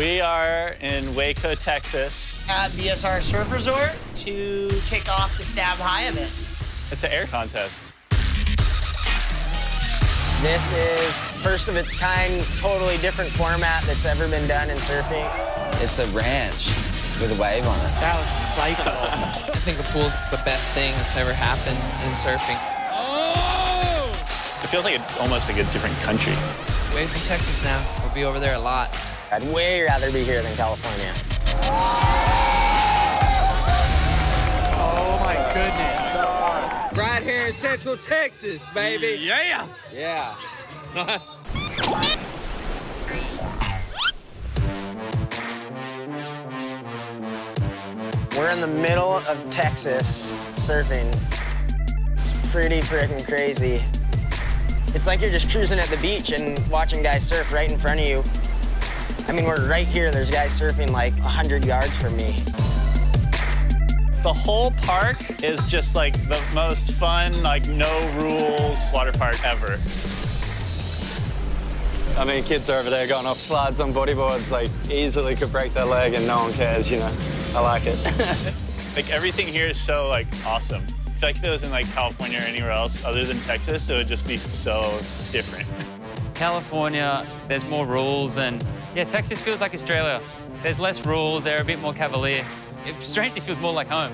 We are in Waco, Texas. At BSR Surf Resort to kick off the Stab High event. It's an air contest. This is first of its kind, totally different format that's ever been done in surfing. It's a ranch with a wave on it. That was psycho. I think a pool's the best thing that's ever happened in surfing. Oh! It feels like almost like a different country. Waves in Texas now. We'll be over there a lot. I'd way rather be here than California. Oh my goodness. Right here in Central Texas, baby. Yeah. Yeah. We're in the middle of Texas surfing. It's pretty freaking crazy. It's like you're just cruising at the beach and watching guys surf right in front of you. I mean, we're right here. There's guys surfing like 100 yards from me. The whole park is just like the most fun, like no rules water park ever. I mean, kids are over there going off slides on bodyboards, like easily could break their leg and no one cares, you know. I like it. Like everything here is so like awesome. I feel like if it was in like California or anywhere else other than Texas, it would just be so different. California, there's more rules, and yeah, Texas feels like Australia. There's less rules, they're a bit more cavalier. It strangely feels more like home.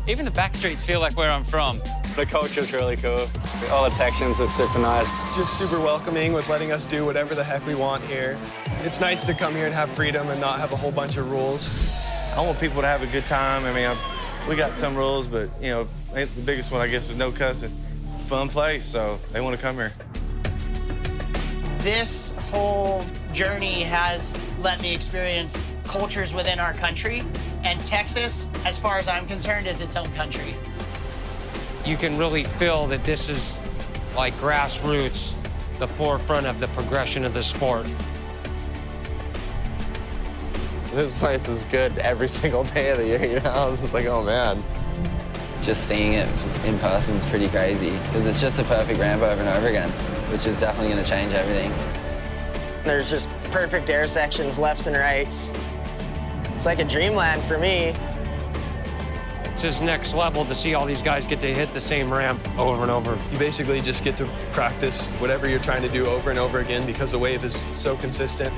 Even the back streets feel like where I'm from. The culture's really cool. All the Texans are super nice. Just super welcoming with letting us do whatever the heck we want here. It's nice to come here and have freedom and not have a whole bunch of rules. I want people to have a good time. I mean, we got some rules, but, you know, the biggest one, I guess, is no cussing. Fun place, so they want to come here. This whole journey has let me experience cultures within our country, and Texas, as far as I'm concerned, is its own country. You can really feel that this is like grassroots, the forefront of the progression of the sport. This place is good every single day of the year, you know? I was just like, oh, man. Just seeing it in person is pretty crazy, because it's just a perfect ramp over and over again, which is definitely going to change everything. There's just perfect air sections, lefts and rights. It's like a dreamland for me. It's just next level to see all these guys get to hit the same ramp over and over. You basically just get to practice whatever you're trying to do over and over again because the wave is so consistent.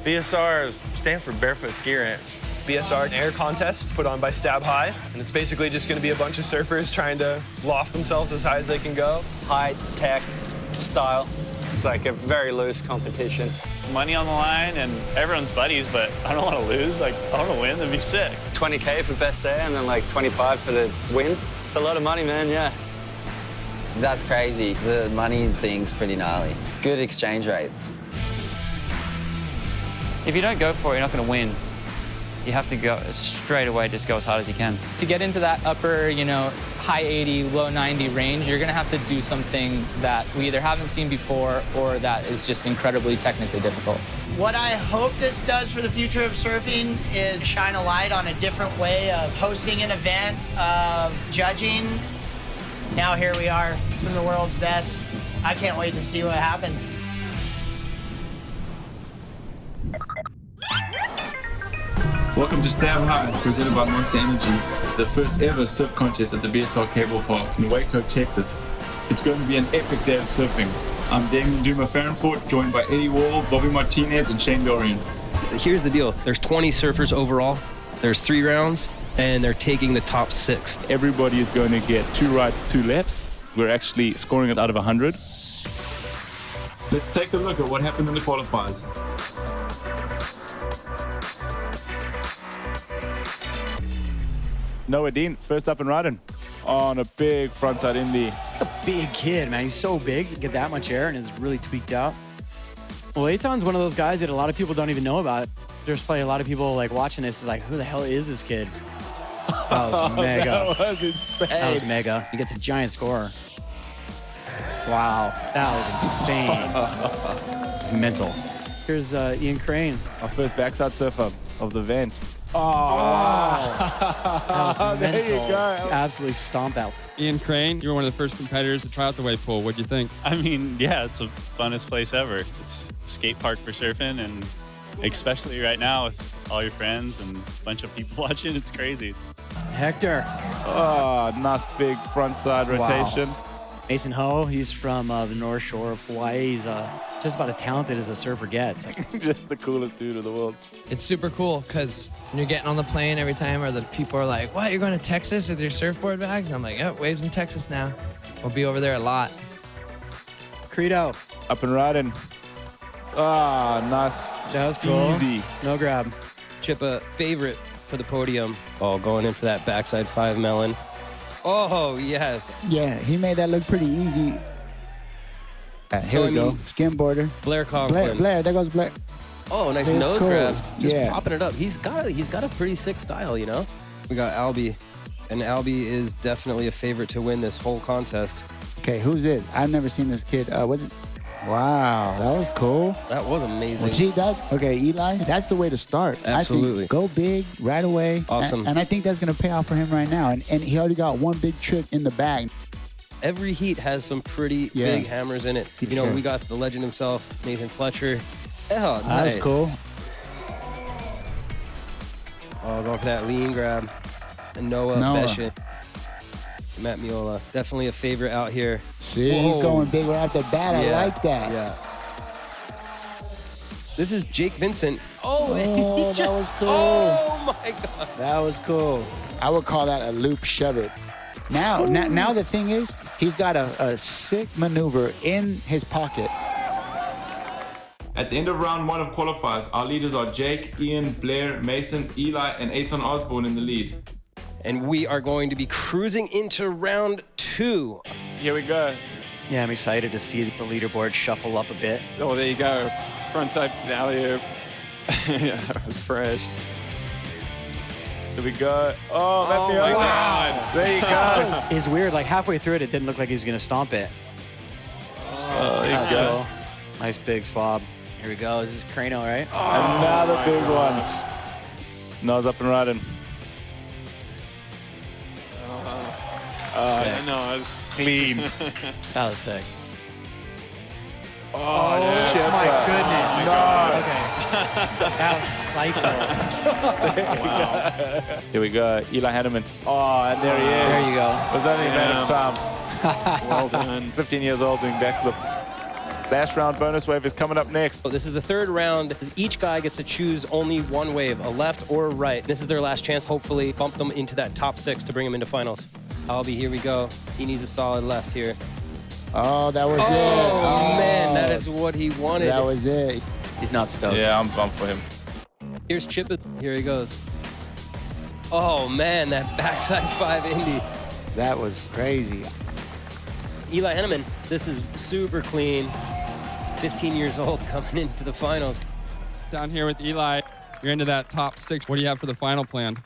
BSR stands for Barefoot Ski Ranch. BSR air contest put on by Stab High, and it's basically just going to be a bunch of surfers trying to loft themselves as high as they can go. High tech style. It's like a very loose competition. Money on the line and everyone's buddies, but I don't want to lose. Like, I want to win. That'd be sick. 20K for best air and then like 25 for the win. It's a lot of money, man, yeah. That's crazy. The money thing's pretty gnarly. Good exchange rates. If you don't go for it, you're not going to win. You have to go straight away, just go as hard as you can. To get into that upper, high 80, low 90 range, you're gonna have to do something that we either haven't seen before or that is just incredibly technically difficult. What I hope this does for the future of surfing is shine a light on a different way of hosting an event, of judging. Now here we are, some of the world's best. I can't wait to see what happens. Welcome to Stab High, presented by Monster Energy, the first ever surf contest at the BSR Cable Park in Waco, Texas. It's going to be an epic day of surfing. I'm Damien Duma-Farrenfort, joined by Eddie Wall, Bobby Martinez, and Shane Dorian. Here's the deal. There's 20 surfers overall. There's 3 rounds, and they're taking the top 6. Everybody is going to get 2 rights, 2 lefts. We're actually scoring it out of 100. Let's take a look at what happened in the qualifiers. Noah Dean, first up and riding on a big frontside Indy. He's a big kid, man. He's so big to get that much air and is really tweaked out. Well, Eitan's one of those guys that a lot of people don't even know about. There's probably a lot of people like watching this is like, who the hell is this kid? That was mega. That was insane. That was mega. He gets a giant score. Wow, that was insane. It's mental. Here's Ian Crane. Our first backside surfer of the event. That was There you mental. go. Absolutely stomp out. Ian Crane, you were one of the first competitors to try out the wave pool. What'd you think? I mean, yeah, it's the funnest place ever. It's a skate park for surfing, and especially right now with all your friends and a bunch of people watching, it's crazy. Hector. Oh, nice big front side rotation. Wow. Mason Ho, he's from the North Shore of Hawaii. He's just about as talented as a surfer gets. Just the coolest dude in the world. It's super cool because when you're getting on the plane every time, or the people are like, "What? You're going to Texas with your surfboard bags?" I'm like, "Yep, waves in Texas now. We'll be over there a lot." Credo. Up and riding. Ah, nice. That was cool. Easy. No grab. Chippa, favorite for the podium. Oh, going in for that backside 5 melon. Oh, yes. Yeah, he made that look pretty easy. Here So, we go. Skimboarder. Blair Conklin. Blair, there goes Blair. Oh, nice See, it's nose cool. grabs. Just Yeah. popping it up. He's got a pretty sick style, you know? We got Albie. And Albie is definitely a favorite to win this whole contest. Okay, who's this? I've never seen this kid. Was it? Wow, that was cool. That was amazing. Well, see that? Okay, Eli, that's the way to start. Absolutely. I think go big right away. Awesome. And I think that's going to pay off for him right now. And he already got one big trick in the bag. Every heat has some pretty big hammers in it. You know, Sure. we got the legend himself, Nathan Fletcher. Oh, nice. That was cool. Oh, going for that lean grab. And Noah Beshin. Matt Miola. Definitely a favorite out here. See, he's going big right off the bat. I Yeah, like that. Yeah. This is Jake Vincent. Oh, that was cool. Oh, my God. That was cool. I would call that a loop shove it. Now the thing is, he's got a sick maneuver in his pocket. At the end of round 1 of qualifiers, our leaders are Jake, Ian, Blair, Mason, Eli, and Eitan Osborne in the lead. And we are going to be cruising into round 2. Here we go. Yeah, I'm excited to see the leaderboard shuffle up a bit. Oh, there you go. Frontside finale. Yeah, that was fresh. Here we go. Oh, let me my over. God. There you go. It's weird. Like halfway through it, it didn't look like he was going to stomp it. Oh, there you That's go. cool. Nice big slob. Here we go. This is Crano, right? Another big one. Nose up and riding. Sick. No, it's clean. That was sick. Oh, my goodness. No. Okay. That was psycho. Wow. Here we go. Eli Hanneman. Oh, and there he is. There you go. It was only a matter of time. Well done. 15 years old doing backflips. Last round bonus wave is coming up next. So this is the third round. Each guy gets to choose only one wave, a left or a right. This is their last chance, hopefully bump them into that top 6 to bring them into finals. Albie, here we go. He needs a solid left here. Oh, that was it. Oh, man, that is what he wanted. That was it. He's not stoked. Yeah, I'm bumped for him. Here's Chip. Here he goes. Oh, man, that backside 5 Indy. That was crazy. Eli Henneman, this is super clean. 15 years old coming into the finals. Down here with Eli, you're into that top 6. What do you have for the final plan?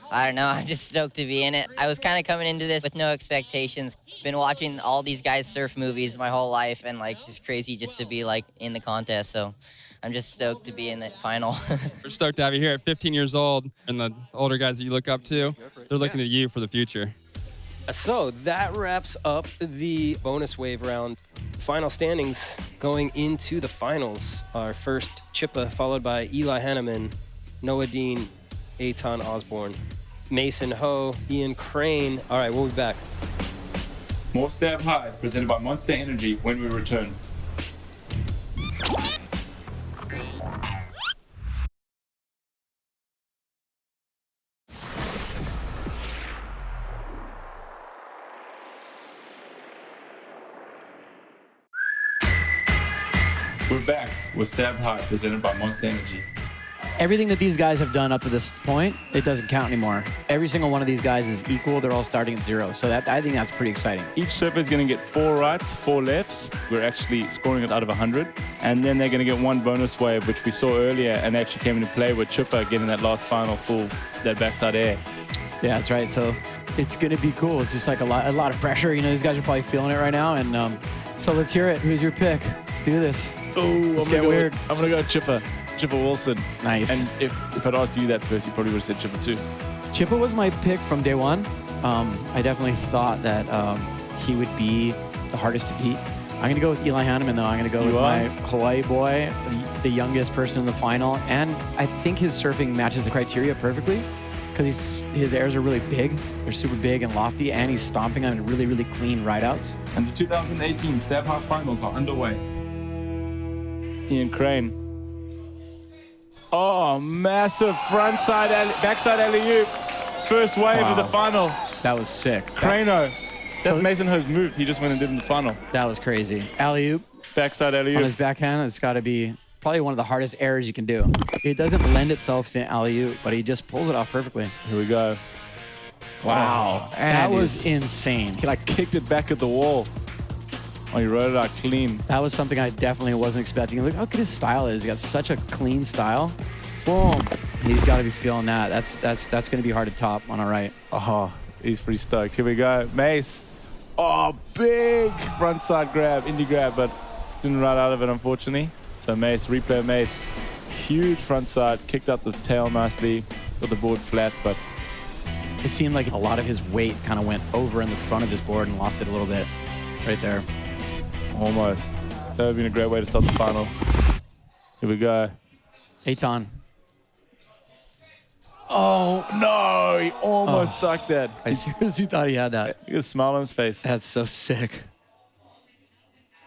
I don't know. I'm just stoked to be in it. I was kind of coming into this with no expectations. Been watching all these guys surf movies my whole life, and like, it's just crazy just to be like in the contest. So I'm just stoked to be in the final. We're stoked to have you here at 15 years old, and the older guys that you look up to, they're looking to you for the future. So that wraps up the bonus wave round. Final standings going into the finals are first Chippa, followed by Eli Hanneman, Noah Dean, Eitan Osborne, Mason Ho, Ian Crane. All right, we'll be back. More Stab High, presented by Monster Energy when we return. We're back with Stab High, presented by Monster Energy. Everything that these guys have done up to this point, it doesn't count anymore. Every single one of these guys is equal. They're all starting at 0. So that I think that's pretty exciting. Each surfer is going to get 4 rights, 4 lefts. We're actually scoring it out of 100. And then they're going to get 1 bonus wave, which we saw earlier and actually came into play with Chippa getting that last final full, that backside air. Yeah, that's right. So it's going to be cool. It's just like a lot of pressure. You know, these guys are probably feeling it right now. And so let's hear it. Who's your pick? Let's do this. Oh, Let's get weird. I'm going to go Chippa. Chipper Wilson. Nice. And if I'd asked you that first, you probably would have said Chipper too. Chippa was my pick from day one. I definitely thought that he would be the hardest to beat. I'm going to go with Eli Hanneman, though. I'm going to go with my Hawaii boy, the youngest person in the final. And I think his surfing matches the criteria perfectly because his airs are really big. They're super big and lofty, and he's stomping on really, really clean rideouts. And the 2018 Stab High Finals are underway. Ian Crane. Oh, massive backside alley-oop. First wave of the final. That was sick. Crano. That's Mason Ho's move. He just went and did in the final. That was crazy. Alley-oop. Backside alley-oop. On his backhand, it's got to be probably one of the hardest errors you can do. It doesn't lend itself to an alley-oop, but he just pulls it off perfectly. Here we go. Wow. That was insane. He like kicked it back at the wall. Oh, he rode it out clean. That was something I definitely wasn't expecting. Look how good his style is. He got such a clean style. Boom. He's got to be feeling that. That's going to be hard to top on a right. Oh, he's pretty stoked. Here we go. Mace. Oh, big frontside grab, indie grab, but didn't ride out of it, unfortunately. So Mace, replay of Mace. Huge frontside, kicked up the tail nicely, got the board flat, but it seemed like a lot of his weight kind of went over in the front of his board and lost it a little bit right there. Almost. That would have been a great way to start the final. Here we go. Eitan. Oh, no. He almost stuck that. I seriously thought he had that. He got a smile on his face. That's so sick.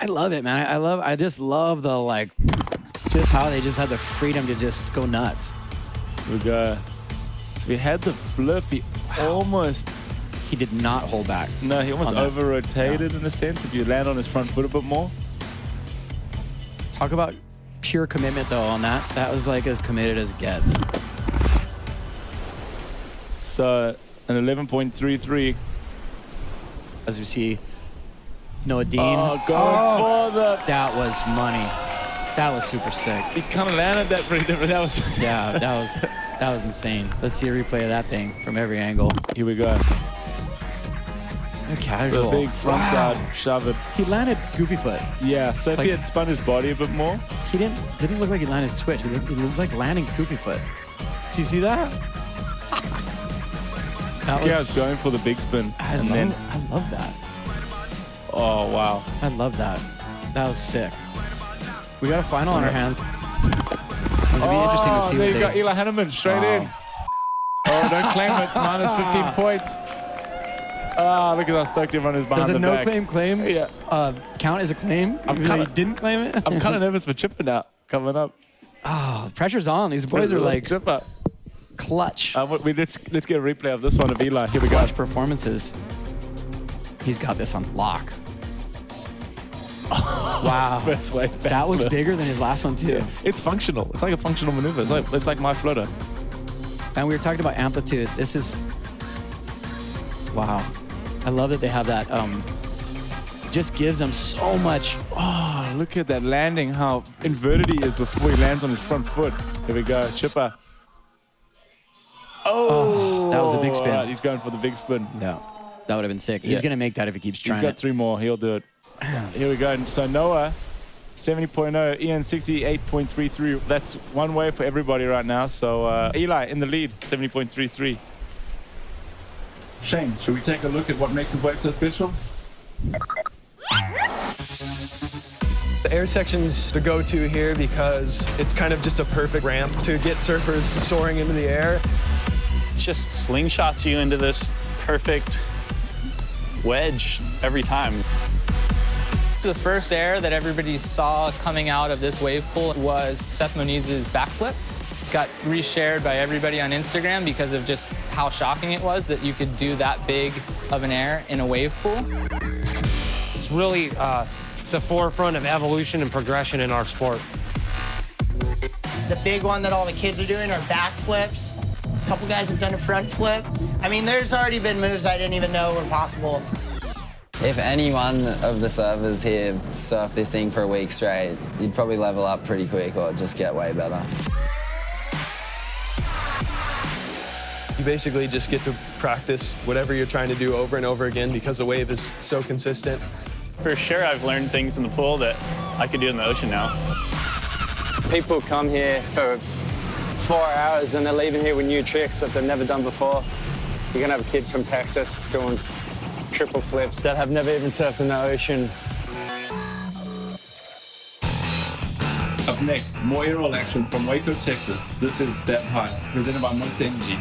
I love it, man. I just love the, like, just how they just had the freedom to just go nuts. Here we go. So we had the flip. He almost... He did not hold back. No, he almost over-rotated in a sense if you land on his front foot a bit more. Talk about pure commitment, though, on that. That was, like, as committed as it gets. So, an 11.33. As we see, Noah Dean. Oh, going for the... That was money. That was super sick. He kind of landed that pretty different. That was... Yeah, that was insane. Let's see a replay of that thing from every angle. Here we go. Casual. So big frontside shove it. He landed goofy foot. Yeah, so if Like- he had spun his body a bit more. He didn't look like he landed switch. It was like landing goofy foot. So you see that? I was going for the big spin. I love that. Oh, wow. I love that. That was sick. We got a final on our hands. It's gonna be interesting to see there what you go. Eli Hanneman straight in. Oh, don't claim it. Minus 15 points. Ah, look at how stoked everyone is behind Does the a no back. claim count as a claim? Even though you didn't claim it? I'm kind of nervous for Chipper now coming up. Oh, pressure's on. These boys are like Chipper. Clutch. Let's get a replay of this one of Eli. Here we go. Clutch performances. He's got this on lock. Wow. First wave back That was flip. bigger than his last one too. Yeah. It's functional. It's like a functional maneuver. It's like my floater. And we were talking about amplitude. This is, wow. I love that they have that. Just gives them so much. Oh, look at that landing, how inverted he is before he lands on his front foot. Here we go, Chipper. Oh, that was a big spin. Right, he's going for the big spin. No, that would have been sick. He's Yeah. going to make that if he keeps trying He's got 3 more. He'll do it. Here we go. So Noah, 70.0. Ian, 68.33. That's one way for everybody right now. So Eli in the lead, 70.33. Shane, should we take a look at what makes the wave so special? The air section's the go-to here because it's kind of just a perfect ramp to get surfers soaring into the air. It just slingshots you into this perfect wedge every time. The first air that everybody saw coming out of this wave pool was Seth Moniz's backflip. Got reshared by everybody on Instagram because of just how shocking it was that you could do that big of an air in a wave pool. It's really the forefront of evolution and progression in our sport. The big one that all the kids are doing are backflips. A couple guys have done a front flip. I mean, there's already been moves I didn't even know were possible. If any one of the surfers here surf this thing for a week straight, you'd probably level up pretty quick or just get way better. You basically just get to practice whatever you're trying to do over and over again because the wave is so consistent. For sure, I've learned things in the pool that I could do in the ocean now. People come here for 4 hours and they're leaving here with new tricks that they've never done before. You're gonna have kids from Texas doing triple flips that have never even surfed in the ocean. Up next, more aerial action from Waco, Texas. This is Stab High, presented by Monster Energy.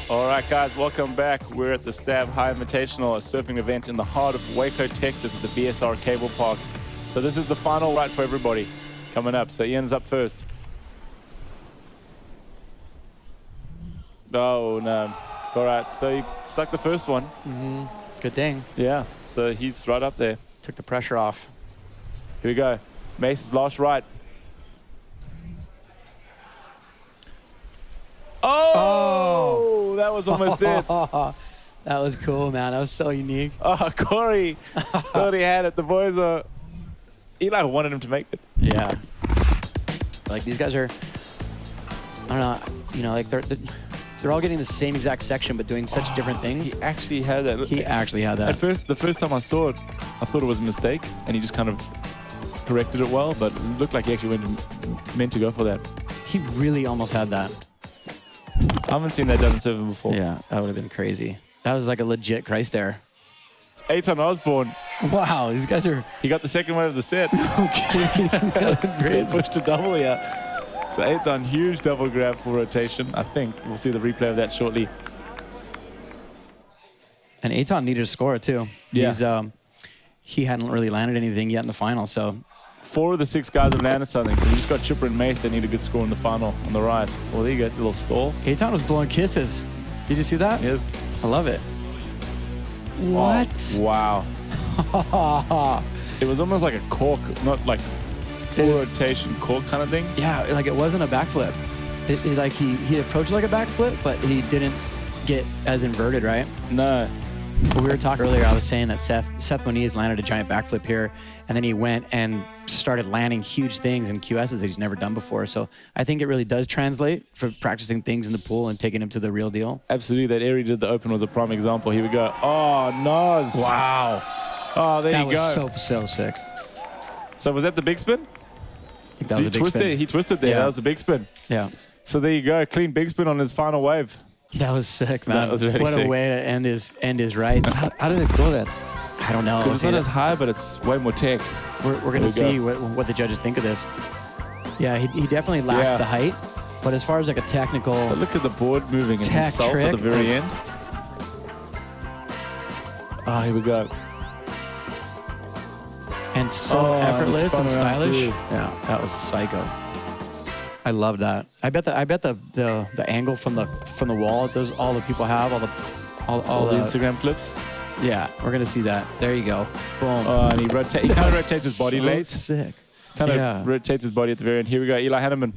All right, guys, welcome back. We're at the Stab High Invitational, a surfing event in the heart of Waco, Texas at the BSR Cable Park. So this is the final right for everybody coming up. So Ian's up first. Oh, no. All right, so he stuck the first one. Good thing. Yeah, so he's right up there. Took the pressure off. Here we go. Mace's last right. Oh, that was almost it. That was cool, man. That was so unique. Oh, Corey thought he had it. The boys are... Eli wanted him to make it. Yeah. Like, these guys are... I don't know. You know, like, they're all getting the same exact section, but doing such different things. He actually had that. He actually had that. At first, the first time I saw it, I thought it was a mistake, and he just kind of corrected it well, but it looked like he actually meant to go for that. He really almost had that. I haven't seen that done in surfing before. Yeah, that would have been crazy. That was like a legit Christ air. It's Eitan Osborne. Wow, these guys are... He got the second wave of the set. Okay. That's crazy. Pushed to double here. So Eitan, huge double grab for rotation. I think we'll see the replay of that shortly. And Eitan needed a score too. Yeah. He hadn't really landed anything yet in the final, so... 4 of the 6 guys have landed something, so we just got Chipper and Mace that need a good score in the final on the right. Well, there you go, it's a little stall. Eitan was blowing kisses. Did you see that? Yes. I love it. What? Oh, wow. It was almost like a cork, not like full rotation cork kind of thing. Yeah, like it wasn't a backflip. Like he approached like a backflip, but he didn't get as inverted, right? No. But we were talking earlier, I was saying that Seth Moniz landed a giant backflip here, and then he went and started landing huge things in QSs that he's never done before. So I think it really does translate for practicing things in the pool and taking him to the real deal. Absolutely. That area did the open was a prime example. Here we go. Oh, Nas. Wow. Oh, there you go. That was so sick. So was that the big spin? I think that was a big spin. He twisted there. Yeah. That was the big spin. Yeah. So there you go. Clean big spin on his final wave. That was sick, man. That was really what sick. a way to end his rights. How did they score that? I don't know. It's not as high, but it's way more tech. We're going to see what the judges think of this. Yeah, he definitely lacked the height, but as far as like a technical... But look at the board moving and himself trick at the very end. Ah, here we go. And so effortless and stylish. Too. Yeah, that was psycho. I love that. I bet the angle from the wall that all the people have, all the Instagram clips. Yeah, we're gonna see that. There you go. Boom. And he kind of rotates his body late. Sick. Kind of rotates his body at the very end. Here we go, Eli Hanneman.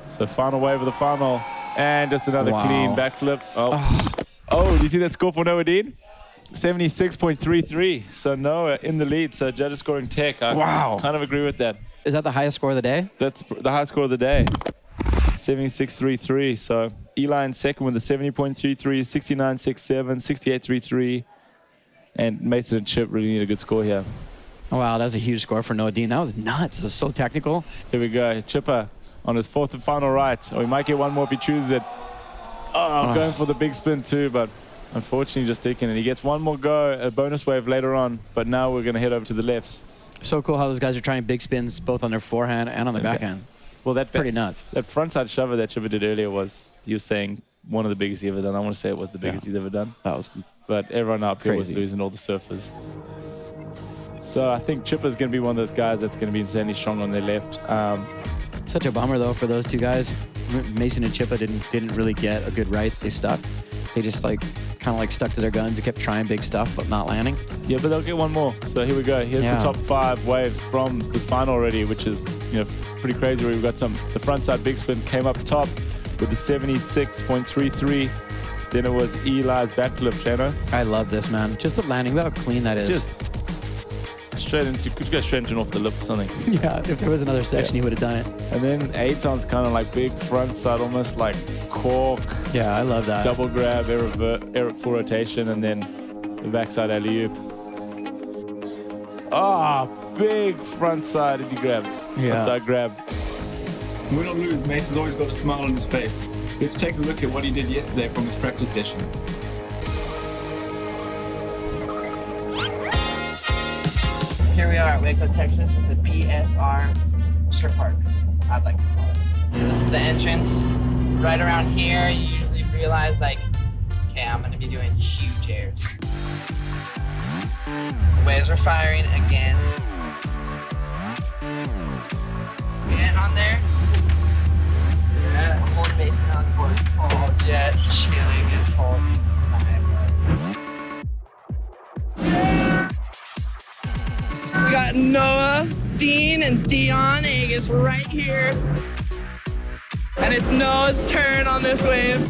So final wave of the final. And just another clean backflip. Oh, do you see that score for Noah Dean? 76.33. So Noah in the lead. So judges scoring tech. I kind of agree with that. Is that the highest score of the day? That's the highest score of the day. 76.33. So Eli in second with a 70.33, 69.67, 68.33. And Mason and Chip really need a good score here. Oh, wow, that was a huge score for Noah Dean. That was nuts. It was so technical. Here we go. Chipper on his fourth and final right. Or he might get one more if he chooses it. Going for the big spin too, but unfortunately just taking it. He gets one more go, a bonus wave later on, but now we're going to head over to the lefts. So cool how those guys are trying big spins both on their forehand and on the backhand. Well, that's pretty nuts. That frontside shover that Chipper did earlier he was saying one of the biggest he ever done. I want to say it was the biggest he's ever done. That was But everyone up here was crazy. losing, all the surfers. So I think Chipper's going to be one of those guys that's going to be insanely strong on their left. Such a bummer though for those two guys. Mason and Chippa didn't really get a good right. They stuck. They just kind of stuck to their guns. They kept trying big stuff but not landing. Yeah, but they'll get one more. So here we go. Here's the top 5 waves from this final already, which is pretty crazy. We've got the frontside big spin came up top with the 76.33. Then it was Eli's backflip, Chano. I love this, man. Just the landing, look how clean that is. Just straight into, could go straight into off the lip or something. Yeah, if there was another section, he would have done it. And then Aton's kind of like big front side, almost like cork. Yeah, I love that. Double grab, air full rotation, and then the backside alley-oop. Big front side indie grab. Yeah. Front side grab. Win or lose, Mace has always got a smile on his face. Let's take a look at what he did yesterday from his practice session. Here we are at Waco, Texas at the BSR Surf Park, I'd like to call it. This is the entrance. Right around here, you usually realize like, okay, I'm gonna be doing huge airs. The waves are firing again. Get on there. Yes. Hold facing on board. Oh, Jet chilling is holding. We got Noah, Dean, and Dion Agus right here. And it's Noah's turn on this wave.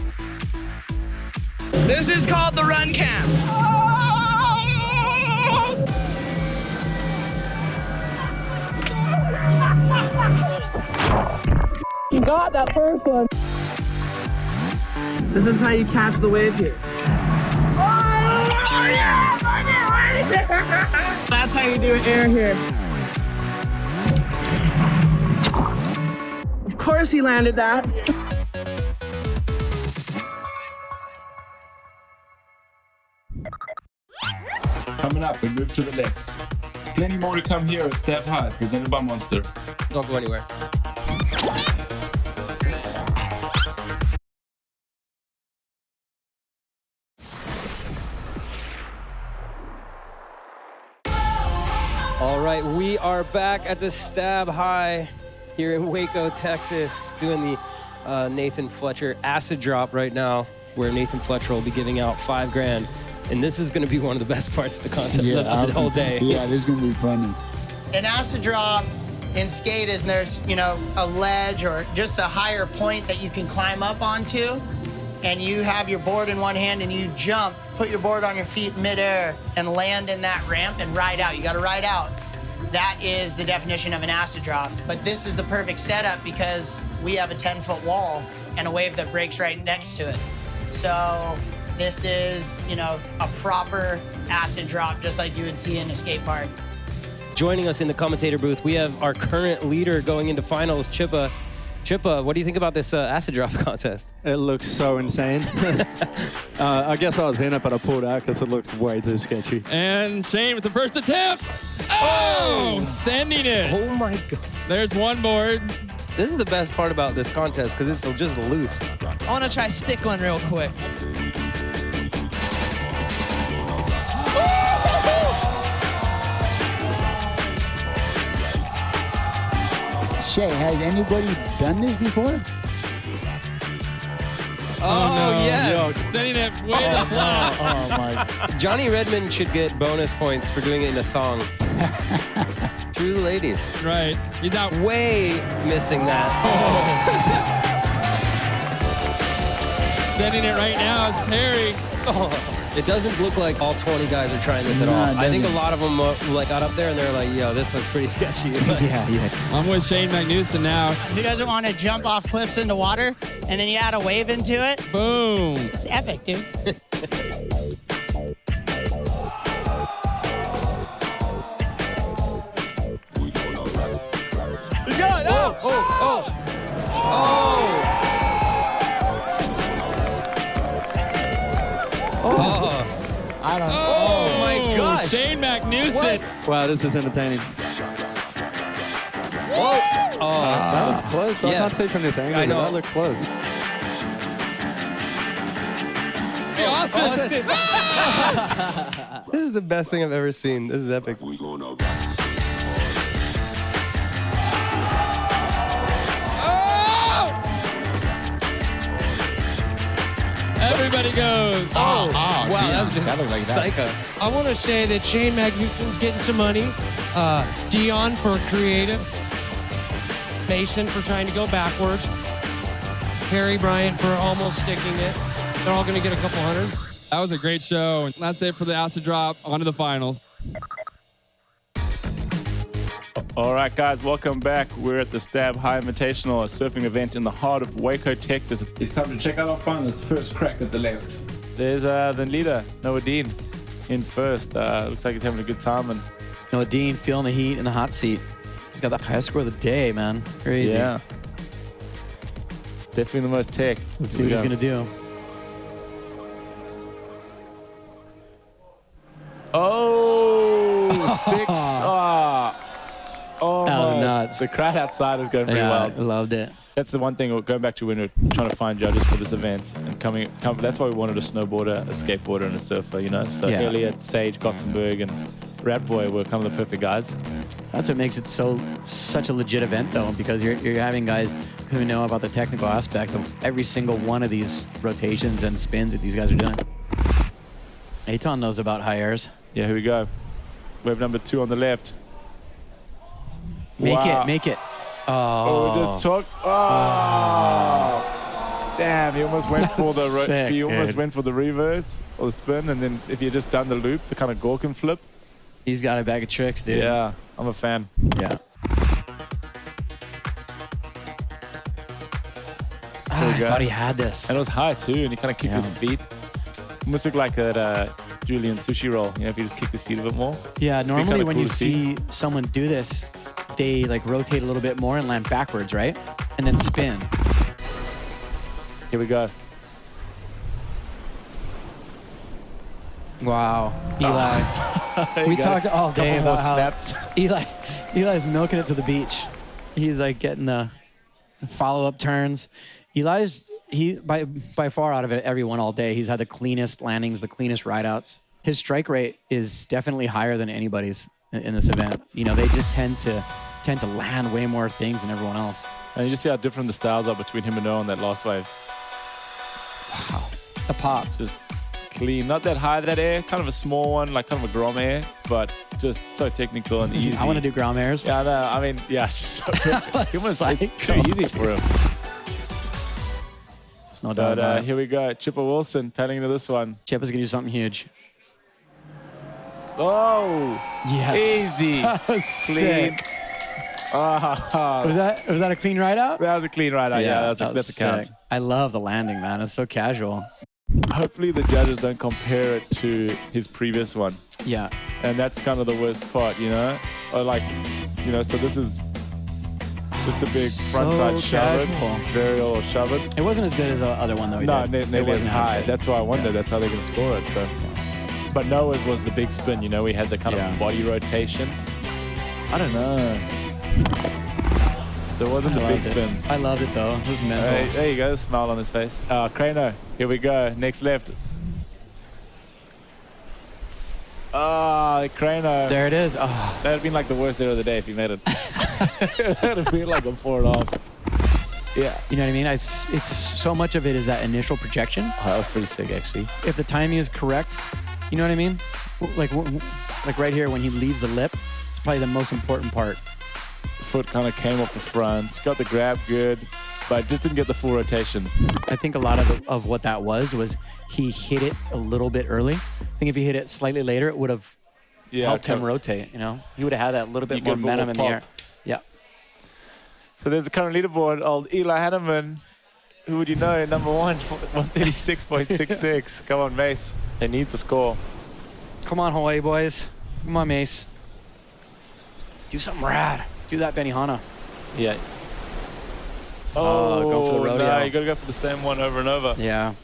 This is called the run cam. You got that first one. This is how you catch the wave here. That's how you do air here. Of course he landed that. Coming up, we move to the lefts. Plenty more to come here at Stab High, presented by Monster. Don't go anywhere. All right, we are back at the Stab High here in Waco, Texas, doing the Nathan Fletcher acid drop right now, where Nathan Fletcher will be giving out $5,000. And this is going to be one of the best parts of the concept of the whole day. Yeah, this is going to be funny. An acid drop in skate is there's, a ledge or just a higher point that you can climb up onto, and you have your board in one hand and you jump, put your board on your feet midair and land in that ramp and ride out. You got to ride out. That is the definition of an acid drop. But this is the perfect setup because we have a 10-foot wall and a wave that breaks right next to it. So this is, a proper acid drop just like you would see in a skate park. Joining us in the commentator booth, we have our current leader going into finals, Chippa. Chippa, what do you think about this acid drop contest? It looks so insane. I guess I was in it, but I pulled out because it looks way too sketchy. And Shane with the first attempt. Oh, sending it. Oh my God. There's one board. This is the best part about this contest because it's just loose. I want to try stick one real quick. Shay, has anybody done this before? Oh, no. yes. Sending it way to the flats. Oh, my. Johnny Redmond should get bonus points for doing it in a thong. Through the ladies. Right. He's out. Way missing that. Sending it right now. It's Harry. It doesn't look like all 20 guys are trying this at all. I think a lot of them got up there and they're like, yo, this looks pretty sketchy. Yeah. I'm with Shane Magnuson now. Who doesn't want to jump off cliffs into water and then you add a wave into it? Boom. It's epic, dude. You got it! Oh! I don't know. Oh my gosh! Shane Magnuson. Wow, this is entertaining. Whoa! Oh, that was close, but yeah. I can't see from this angle. I know. That looked close. Austin. This is the best thing I've ever seen. This is epic. Everybody goes. Oh, wow, that's just that looks like psycho. I want to say that Shane Magnuson's getting some money. Dion for creative. Mason for trying to go backwards. Harry Bryant for almost sticking it. They're all going to get a couple hundred. That was a great show. And that's it for the acid drop. On to the finals. All right, guys, welcome back. We're at the Stab High Invitational, a surfing event in the heart of Waco, Texas. It's time to check out our finalists. First crack at the left. There's the leader, Noah Dean, in first. Looks like he's having a good time. And Noah Dean feeling the heat in the hot seat. He's got the highest score of the day, man. Crazy. Yeah. Definitely the most tech. Let's see what he's going to do. Oh, sticks. Oh, That was nuts. The crowd outside is going pretty Yeah, wild. I loved it. That's the one thing, going back to when we're trying to find judges for this event, and that's why we wanted a snowboarder, a skateboarder, and a surfer, you know? So Yeah. Elliot, Sage, Gothenburg, and Ratboy were kind of the perfect guys. That's what makes it such a legit event, though, because you're having guys who know about the technical aspect of every single one of these rotations and spins that these guys are doing. Aton knows about high airs. Yeah, here we go. Wave number 2 on the left. Make it. Oh, just took. Oh. Damn, he almost went for the sick, he almost dude. went for the reverse or the spin, and then if you just done the loop, the kind of Gorkin flip. He's got a bag of tricks, dude. Yeah, I'm a fan. Yeah. There we I go. thought he had this. And it was high too, and he kind of kicked his feet. Almost looked like that Julian sushi roll. You know, if he just kicked his feet a bit more. Yeah, It'd be normally kinda when cool you to see. see someone do this, they like rotate a little bit more and land backwards, right? And then spin. Here we go. Wow. Eli. You We got talked all day couple more about how snaps. Eli's milking it to the beach. He's like getting the follow-up turns. Eli's by far out of everyone all day. He's had the cleanest landings, the cleanest rideouts. His strike rate is definitely higher than anybody's in this event. You know, they just tend to land way more things than everyone else. And you just see how different the styles are between him and Noah on that last wave. The pop. Just clean. Not that high, that air. Kind of a small one, like kind of a Grom air, but just so technical and easy. I want to do ground airs. Yeah, I know. I mean, yeah, it's just so good. He almost, it's too easy for him. There's no doubt about it. Here we go. Chipper Wilson paddling into this one. Chipper's going to do something huge. Oh! Yes. Easy. That was clean. sick. Was that a clean ride out? That was a clean ride out. Yeah, that's a count. sick. I love the landing, man. It's so casual. Hopefully the judges don't compare it to his previous one. Yeah. And that's kind of the worst part, you know? Or like, you know, so this is just a big frontside shove it, varial or shove it. It wasn't as good as the other one, though. No, it nearly as wasn't high. good. That's why I wondered. That's how they're going to score it. So, but Noah's was the big spin. You know, we had the kind of body rotation. I don't know. So it wasn't the big spin. I loved it though. It was mental. Hey, there you go. Smile on his face. Crano. Here we go. Next left. Crano. There it is. Oh. That would have been like the worst air of the day if he made it. That would have been like a 4.5. Yeah. You know what I mean? It's so much of it is that initial projection. Oh, that was pretty sick, actually. If the timing is correct, you know what I mean? Like right here when he leaves the lip, it's probably the most important part. Foot kind of came off the front, got the grab good, but just didn't get the full rotation. I think a lot of what that was he hit it a little bit early. I think if he hit it slightly later, it would have helped him rotate, you know? He would have had that little bit more momentum in the air. Yeah. So there's the current leaderboard, old Eli Hanneman. Who would you know? Number 1, 136.66. Come on, Mace. They need to score. Come on, Hawaii boys. Come on, Mace. Do something rad. Do that, Benihana. Yeah. Go for the rodeo. No, you got to go for the same one over and over. Yeah.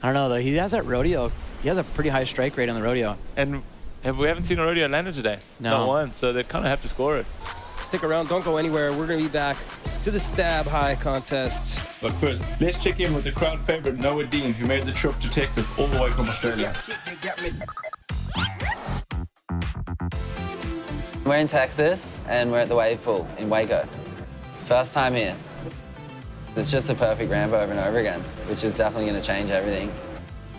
I don't know, though. He has that rodeo. He has a pretty high strike rate on the rodeo. And we haven't seen a rodeo landed today. No. Not once, so they kind of have to score it. Stick around. Don't go anywhere. We're going to be back to the Stab High contest. But first, let's check in with the crowd favorite Noah Dean, who made the trip to Texas all the way from Australia. We're in Texas, and we're at the wave pool in Waco. First time here. It's just a perfect ramp over and over again, which is definitely going to change everything.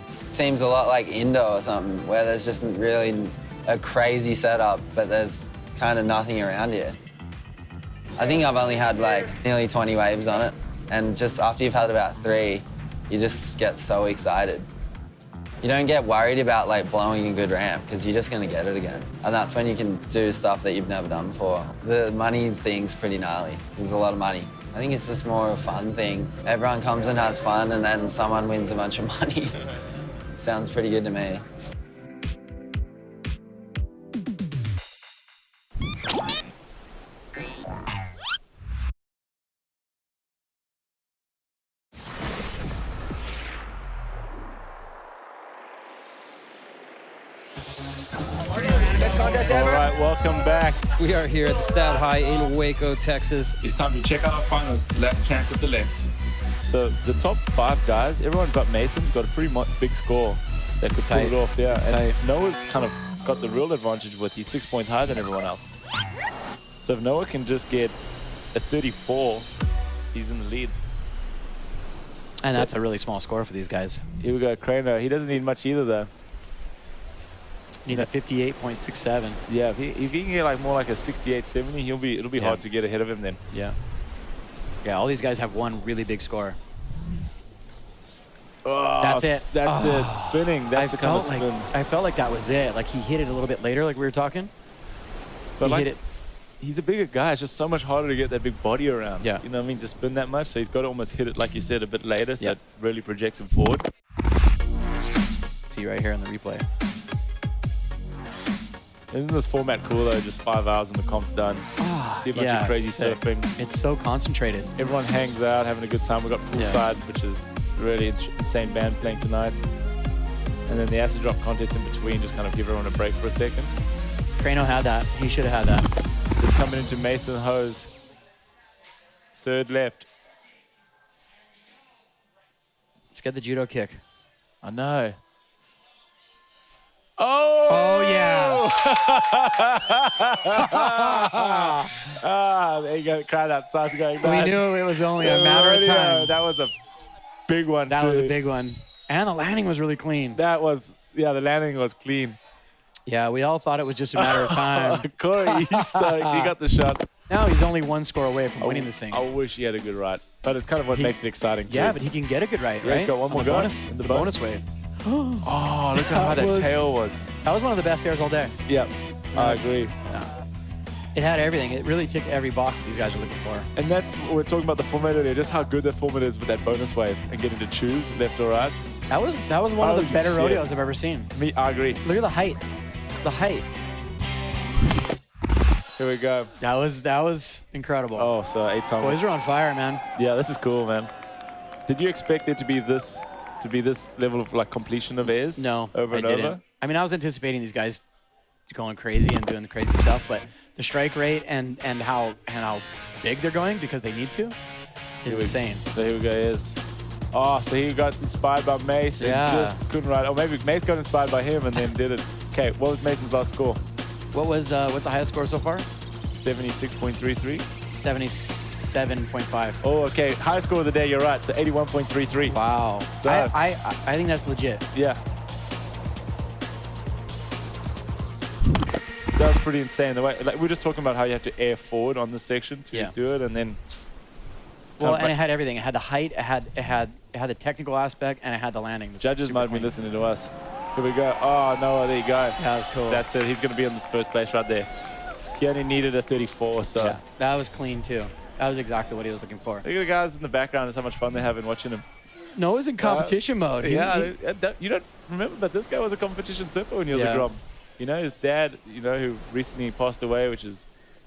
It seems a lot like Indo or something, where there's just really a crazy setup, but there's kind of nothing around here. I think I've only had like nearly 20 waves on it, and just after you've had about 3, you just get so excited. You don't get worried about like blowing a good ramp because you're just gonna get it again. And that's when you can do stuff that you've never done before. The money thing's pretty gnarly. There's a lot of money. I think it's just more a fun thing. Everyone comes and has fun and then someone wins a bunch of money. Sounds pretty good to me. All right, welcome back. We are here at the Stat High in Waco, Texas. It's time to check out our finals. Left chance at the left. So the top 5 guys, everyone but Mason's got a pretty big score that could pull it off. Yeah, It's and tight. Noah's kind of got the real advantage with he's 6 points higher than everyone else. So if Noah can just get a 34, he's in the lead. And So- that's a really small score for these guys. Here we go, Craner. He doesn't need much either, though. Needs a 58.67. Yeah, if he can get like more like a 68, 70, it'll be Yeah. hard to get ahead of him then. Yeah. Yeah, all these guys have one really big score. Oh, That's it. That's Oh. it. Spinning. That's the kind of spin. I felt like that was it. Like he hit it a little bit later, like we were talking. But He like, hit it. he's a bigger guy. It's just so much harder to get that big body around. Yeah. You know what I mean? To spin that much. So he's got to almost hit it, like you said, a bit later. So Yeah. it really projects him forward. See right here in the replay. Isn't this format cool though? Just 5 hours and the comp's done. See a bunch of crazy sick. surfing. It's so concentrated. Everyone hangs out, having a good time. We've got poolside, which is really insane band playing tonight. And then the acid drop contest in between, just kind of give everyone a break for a second. Crano had that. He should have had that. Just coming into Mason Hose. 3rd left. Let's get the judo kick. I know. Oh yeah. There you go. The crowd outside's going nuts. We knew it was only a matter of time. That was a big one, That too. was a big one. And the landing was really clean. That was, yeah, the landing was clean. Yeah, we all thought it was just a matter of time. Corey, he's stoked. He got the shot. Now he's only 1 score away from winning this thing. I wish he had a good right. But it's kind of what makes it exciting, too. Yeah, but he can get a good right, Yeah, right? he's got one more On go. bonus, In the the boat. bonus wave. Oh, look at how that tail was. That was one of the best airs all day. Yep, I agree. Yeah. It had everything. It really ticked every box that these guys are looking for. And that's, we were talking about the format earlier, just how good that format is with that bonus wave and getting to choose left or right. That was one of the Holy better shit. rodeos I've ever seen. I agree. Look at the height. The height. Here we go. That was incredible. Oh, so 8 times. Boys are on fire, man. Yeah, this is cool, man. Did you expect it to be this level of like completion of airs? No, over I and didn't. over? I mean, I was anticipating these guys going crazy and doing the crazy stuff, but the strike rate and how big they're going because they need to is insane. So here we go, is. Oh, so he got inspired by Mace and Yeah. just couldn't ride. Or maybe Mace got inspired by him and then did it. Okay, what was Mason's last score? What was what's the highest score so far? 76.33. 77.5. Oh, okay. Highest score of the day. You're right. So 81.33. Wow. So, I think that's legit. yeah. That was pretty insane. The way, like, we were just talking about how you have to air forward on this section to do it, and then. Well, and it had everything. It had the height. It had the technical aspect, and it had the landing. Judges might be listening to us. Here we go. Oh, no, there you go. That was cool. That's it. He's going to be in the first place right there. He only needed a 34, so. Yeah, that was clean too. That was exactly what he was looking for. Look at the guys in the background. Just how much fun they're having watching him. Noah's in competition mode. Yeah, you don't remember, but this guy was a competition surfer when he was a Grom. You know, his dad, who recently passed away, which is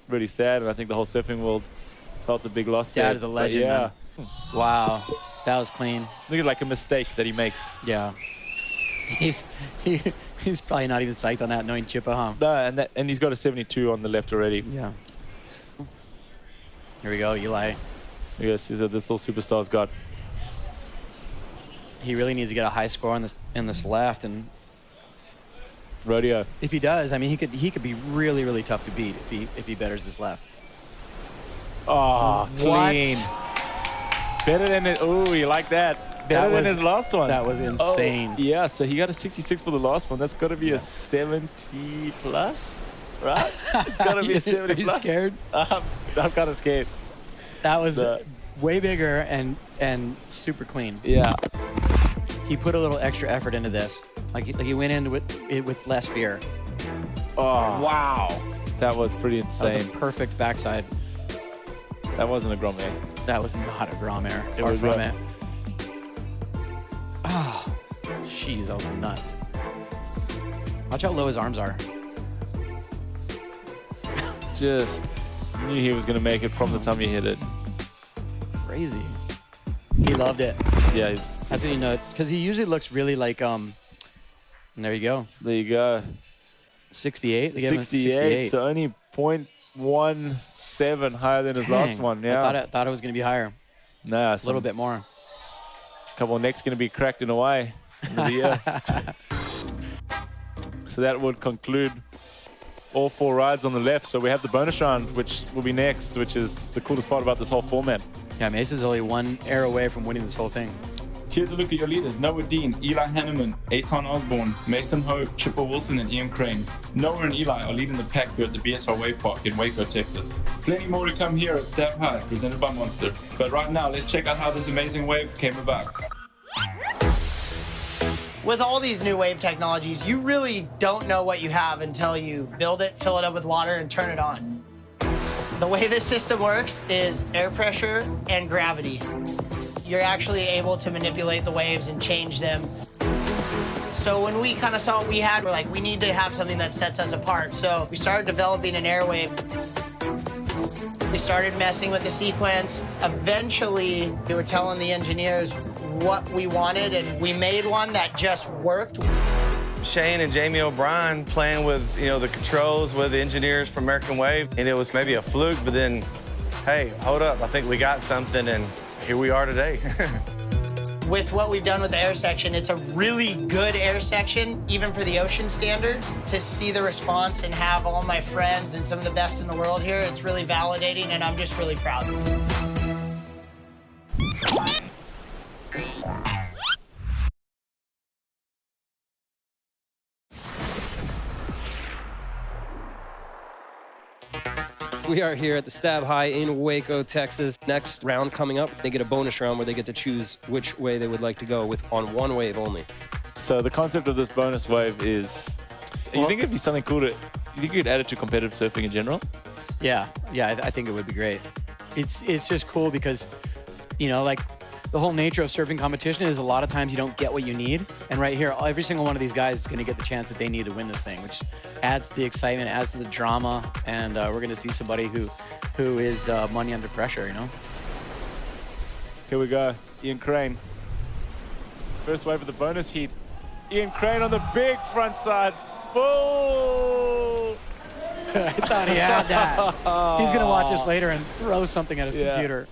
really sad, and I think the whole surfing world felt a big loss there. Dad is a legend, yeah. man. Wow, that was clean. Look at like a mistake that he makes. Yeah. He's probably not even psyched on that, knowing Chippa, huh? No, and he's got a 72 on the left already. Yeah. Here we go, Eli. Yes, this little superstar's got. He really needs to get a high score on this left, and rodeo. If he does, I mean, he could be really, really tough to beat if he betters his left. Oh, clean. Better than it. Oh, you like that? Better than his last one. That was insane. Oh, yeah, so he got a 66 for the last one. That's got to be a 70 plus, right? It's got to be a 70 Are you plus. scared? I'm kind of scared. That was way bigger and super clean. Yeah. He put a little extra effort into this. Like he went in with less fear. Oh, wow. That was pretty insane. That was a perfect backside. That wasn't a Grand Air. That was not a Grand Air. It Far was from a- it. Oh, jeez, that was nuts. Watch how low his arms are. Just knew he was going to make it from the time he hit it. Crazy. He loved it. Yeah, That's how you know it. Because he usually looks really like, and there you go. There you go. 68? They gave him a 68, so only 0.17 higher than his last one. Yeah. I thought it was going to be higher. Nah, A little bit more. A couple of necks going to be cracked in a way. End of the year. So that would conclude all 4 rides on the left. So we have the bonus round, which will be next, which is the coolest part about this whole format. Yeah, Mace is only 1 air away from winning this whole thing. Here's a look at your leaders: Noah Dean, Eli Hanneman, Eitan Osborne, Mason Ho, Chipper Wilson, and Ian Crane. Noah and Eli are leading the pack here at the BSR Wave Park in Waco, Texas. Plenty more to come here at Stab High, presented by Monster. But right now, let's check out how this amazing wave came about. With all these new wave technologies, you really don't know what you have until you build it, fill it up with water, and turn it on. The way this system works is air pressure and gravity. You're actually able to manipulate the waves and change them. So when we kind of saw what we had, we're like, we need to have something that sets us apart. So we started developing an airwave. We started messing with the sequence. Eventually, we were telling the engineers what we wanted, and we made one that just worked. Shane and Jamie O'Brien playing with, the controls with the engineers from American Wave, and it was maybe a fluke, but then, hey, hold up, I think we got something, and here we are today. With what we've done with the air section, it's a really good air section, even for the ocean standards. To see the response and have all my friends and some of the best in the world here, it's really validating, and I'm just really proud. We are here at the Stab High in Waco, Texas. Next round coming up, they get a bonus round where they get to choose which way they would like to go on 1 wave only. So the concept of this bonus wave is, you think it'd be something cool you think you'd add it to competitive surfing in general? Yeah, I think it would be great. It's just cool because, like the whole nature of surfing competition is a lot of times you don't get what you need. And right here, every single one of these guys is going to get the chance that they need to win this thing, which adds to the excitement, adds to the drama. And we're going to see somebody who is money under pressure, Here we go, Ian Crane. First wave of the bonus heat. Ian Crane on the big front side, full. I thought he had that. He's going to watch us later and throw something at his computer.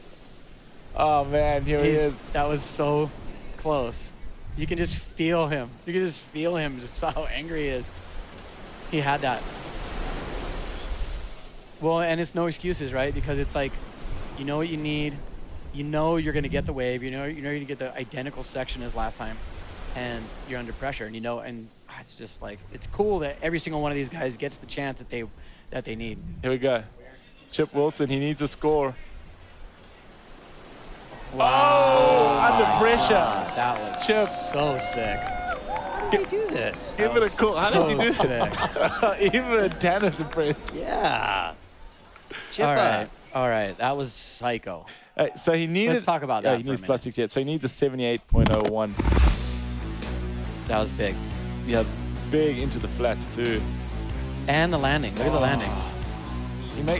Oh man, here he is. That was so close. You can just feel him. You can just feel him, just how angry he is. He had that. Well, and it's no excuses, right? Because it's like, you know what you need. You know you're going to get the wave. You know you're going to get the identical section as last time. And you're under pressure. And and it's just like, it's cool that every single one of these guys gets the chance that they need. Here we go. Chip Wilson, he needs a score. Wow. Oh, under pressure. That was Chip. So sick. How does he do this? Give it a cool. How does he do sick. that? Even Tanner's impressed. Yeah. All right. That was psycho. So he needed. Let's talk about that. He for a needs minute. plus 68. So he needs a 78.01. That was big. Yeah, big into the flats too. And the landing. Look at the landing.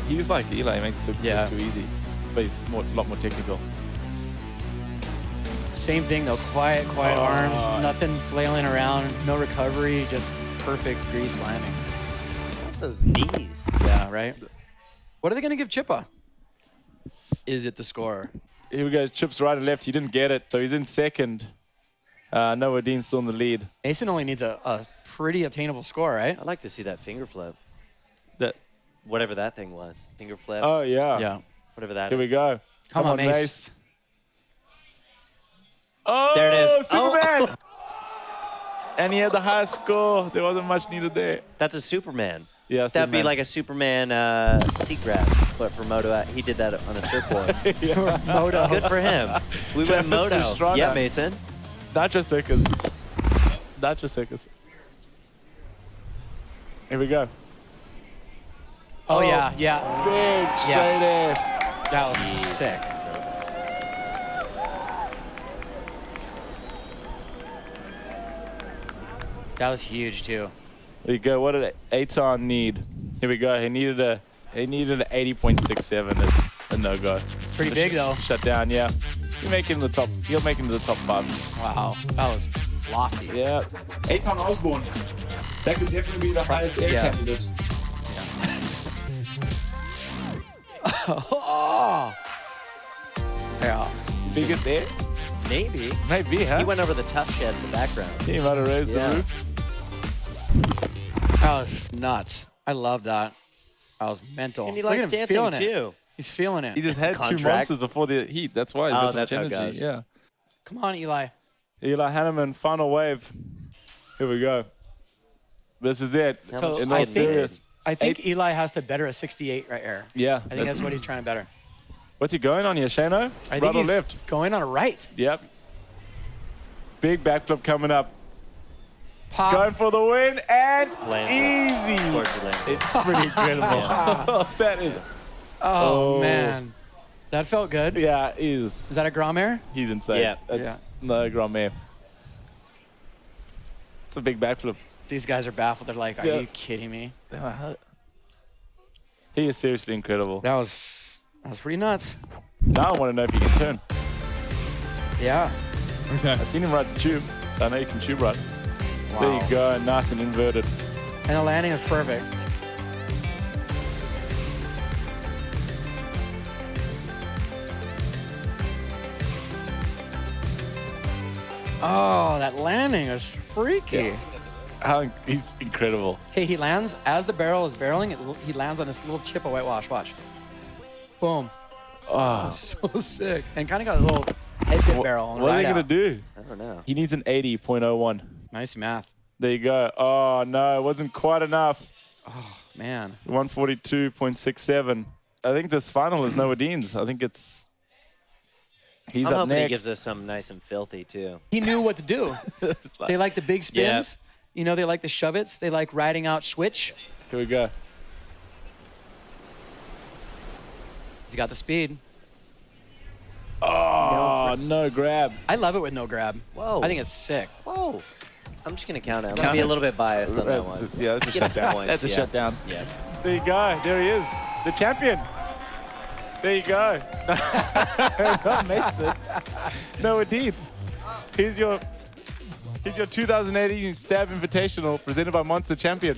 He's like Eli. He makes it look too easy, but he's a lot more technical. Same thing though. Quiet arms. Nothing flailing around. No recovery. Just perfect greased landing. What's those knees? Yeah. Right. What are they gonna give Chippa? Is it the score? Here we go. Chip's right and left. He didn't get it, so he's in second. Noah Dean's still in the lead. Mason only needs a pretty attainable score, right? I'd like to see that finger flip. That. Whatever that thing was. Finger flip. Oh yeah. Yeah. Whatever that Here is. we go. Come on, Mace. Oh, there it is. Superman! And he had the highest score. There wasn't much needed there. That's a Superman. Yeah, that'd be like a Superman seat grab, but for Moto, he did that on a surfboard. Moto. Good for him. We went Moto. Pastrana. Yeah, Mason. Nacho Circus. Nitro Circus. Here we go. Oh, yeah. Big straight air. That was sick. That was huge, too. There you go. What did Aton need? Here we go. He needed an 80.67. It's a no-go. Pretty big, though. Shut down, yeah. He'll make it in the top 5. Wow. That was lofty. Yeah. Aton Osborne. That could definitely be the highest air candidate. Oh. Yeah. Biggest air? Maybe. Maybe, huh? He went over the tough shed in the background. He might have raised the roof. That was nuts. I love that. That was mental. And he Look likes at him dancing, feeling too. It. He's feeling it. He just had 2 monsters before the heat. That's why he's got so much that's how it energy. goes. Yeah. Come on, Eli. Eli Hanneman, final wave. Here we go. This is it. So In all serious. I think Eli has to better a 68 right here. Yeah. I think that's what he's trying to better. What's he going on here, Shano? I Right think or he's left? going on a right. Yep. Big backflip coming up. Pop. Going for the win and Lands easy. Of course he lands. It's pretty incredible. That is. Oh, man. That felt good. Yeah, is. Is that a Grand Air? He's insane. Yeah. That's no Grand Air. It's a big backflip. These guys are baffled. They're like, are you kidding me? He is seriously incredible. That was pretty nuts. Now I want to know if you can turn. Yeah. Okay. I've seen him ride the tube, so I know you can tube ride. Wow. There you go, nice and inverted. And the landing is perfect. Oh, that landing is freaky. Yeah. He's incredible. Hey, he lands as the barrel is barreling. He lands on this little chip of whitewash. Watch. Boom. Oh, so sick. And kind of got a little head dip barrel. What are they going to do? I don't know. He needs an 80.01. Nice math. There you go. Oh, no, it wasn't quite enough. Oh, man. 142.67. I think this final is Noah Dean's. I think it's... He's I'm up hoping next. he gives us something nice and filthy, too. He knew what to do. They like the big spins. Yep. You know, they like the shove-its. They like riding out switch. Here we go. He's got the speed. Oh, no grab. I love it with no grab. Whoa. I think it's sick. Whoa. I'm just going to count it. I'm going to be a little bit biased on that one. Yeah, that's a Get some shutdown. points, That's a yeah. shutdown. Yeah. There you go. There he is. The champion. There you go. Not Mason. Noah Dean. Here's your 2018 Stab Invitational presented by Monster Champion.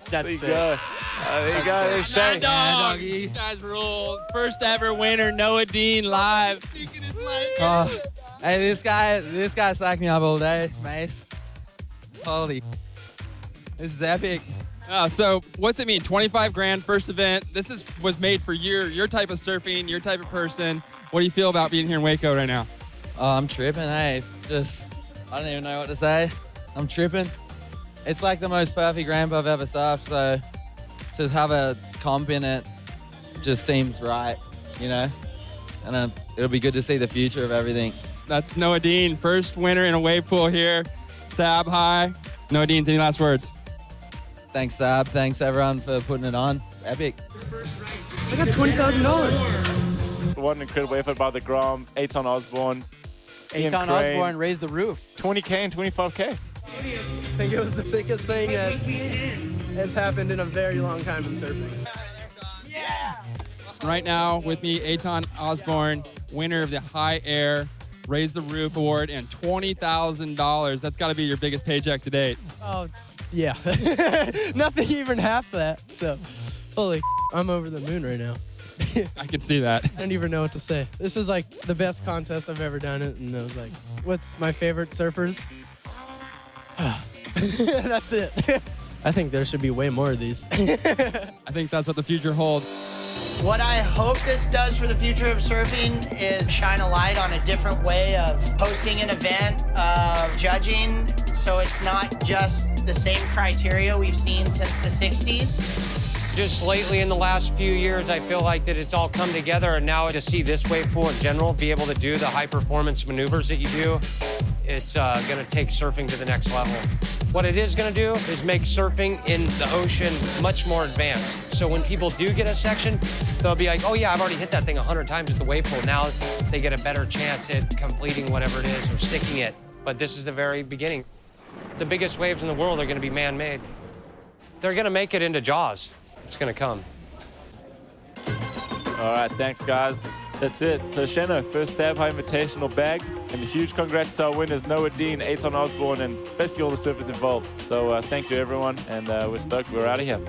That's there you sick. go. There you go. There's Shay. Dog. You guys rule. First ever winner, Noah Dean live. Hey, this guy psyched me up all day, Mace. Holy, this is epic. So what's it mean? 25 grand, first event. This was made for your type of surfing, your type of person. What do you feel about being here in Waco right now? Oh, I'm tripping, hey. I don't even know what to say. I'm tripping. It's like the most perfect ramp I've ever surfed, so to have a comp in it just seems right, you know? And it'll be good to see the future of everything. That's Noah Dean, first winner in a wave pool here. Stab high. Noah Dean, any last words? Thanks, Stab. Thanks, everyone, for putting it on. It's epic. I got $20,000. What an incredible effort by the Grom, Aton Osborne. Ian Aton Crane. Osborne raised the roof. 20K and 25K. I think it was the sickest thing that has happened in a very long time in surfing. Right now with me, Aton Osborne, winner of the High Air Raise the Roof Award and $20,000. That's got to be your biggest paycheck to date. Oh, yeah. Nothing even half that. So, holy, I'm over the moon right now. I can see that. I don't even know what to say. This is like the best contest I've ever done it, and I was like, with my favorite surfers. That's it. I think there should be way more of these. I think that's what the future holds. What I hope this does for the future of surfing is shine a light on a different way of hosting an event, of judging, so it's not just the same criteria we've seen since the 60s. Just lately in the last few years, I feel like that it's all come together, and now to see this wave pool in general be able to do the high performance maneuvers that you do, it's gonna take surfing to the next level. What it is gonna do is make surfing in the ocean much more advanced. So when people do get a section, they'll be like, oh yeah, I've already hit that thing 100 times at the wave pool. Now they get a better chance at completing whatever it is or sticking it. But this is the very beginning. The biggest waves in the world are gonna be man-made. They're gonna make it into Jaws. It's gonna come. All right, thanks, guys. That's it. So, Shanna, first Stab High Invitational bagged. And a huge congrats to our winners, Noah Dean, Eitan Osborne, and basically all the surfers involved. So, thank you, everyone. And we're stoked. We're out of here.